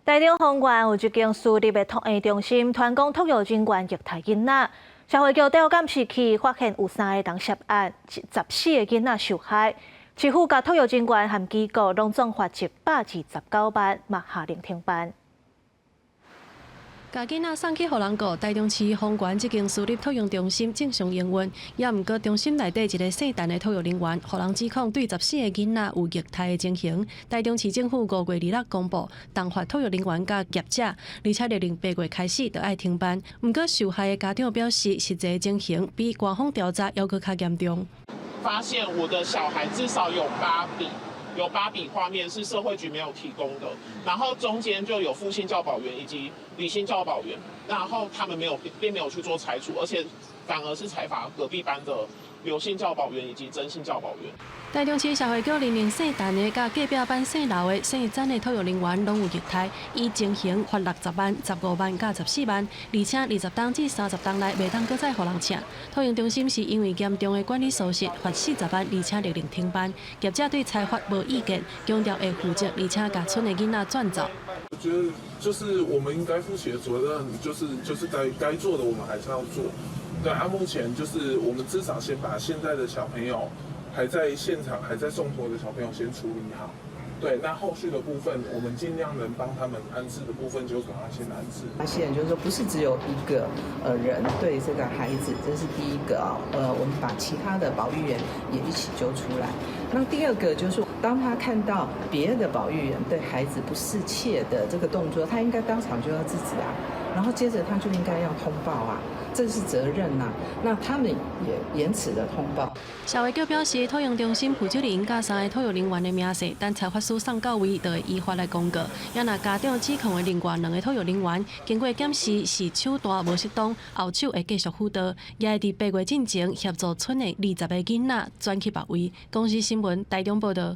台中丰原有一间私立的托婴中心，团工托育人员虐待囡仔。社会局调监视器发现有3个人涉案，14个囡仔受害。市府甲托育人员和机构拢总罚129万，嘛下令停办。 甲囡仔送去互人顾，台中市丰原这间私立托育中心正常营运，也毋过中心内底一个姓陈的托育人员，互人指控对14个囡仔有虐待的情形。台中市政府5月2日公布，重罚托育人员甲业者，而且勒令8月开始就要停办。毋过受害的家长表示，实际情形比官方调查还佫较严重。发现我的小孩至少有8笔。 有8笔画面是社会局没有提供的，然后中间就有复兴教保员以及理性教保员，然后他们并没有去做裁处，而且反而是裁罚隔壁班的刘姓教保员以及真性教保员。台中市社会局认定姓陈的甲隔壁班姓刘的、姓詹的托育人员拢有虐待，以情形罚60万、15万甲14万，而且20档至30档内袂当搁再互人请。托育中心是因为严重的管理疏失，罚40万，而且勒令停办。业者对裁罚无意见，强调会负责，而且甲村的囡仔转走。我觉得就是我们应该负起的责任，就是该做的我们还是要做。对啊，目前就是我们至少先把现在的小朋友还在现场还在送托的小朋友先处理好。对，那后续的部分我们尽量能帮他们安置的部分就把它先安置。发现就是说不是只有一个人对这个孩子，这是第一个啊。我们把其他的保育员也一起揪出来。那第二个就是，当他看到别的保育员对孩子不侍妾的这个动作，他应该当场就要制止啊，然后接着他就应该要通报啊。 这是责任呐、那他们也延迟了通报。社会局表示，托育中心负责人甲3个托育人员的名册，等裁判书送到位，就会依法来公告。也若家长指控的另外2个托育人员，经过检视是手段无适当，后手会继续辅导，也会伫8月进前协助村的20个囡仔转去别位。公司新闻台中报道。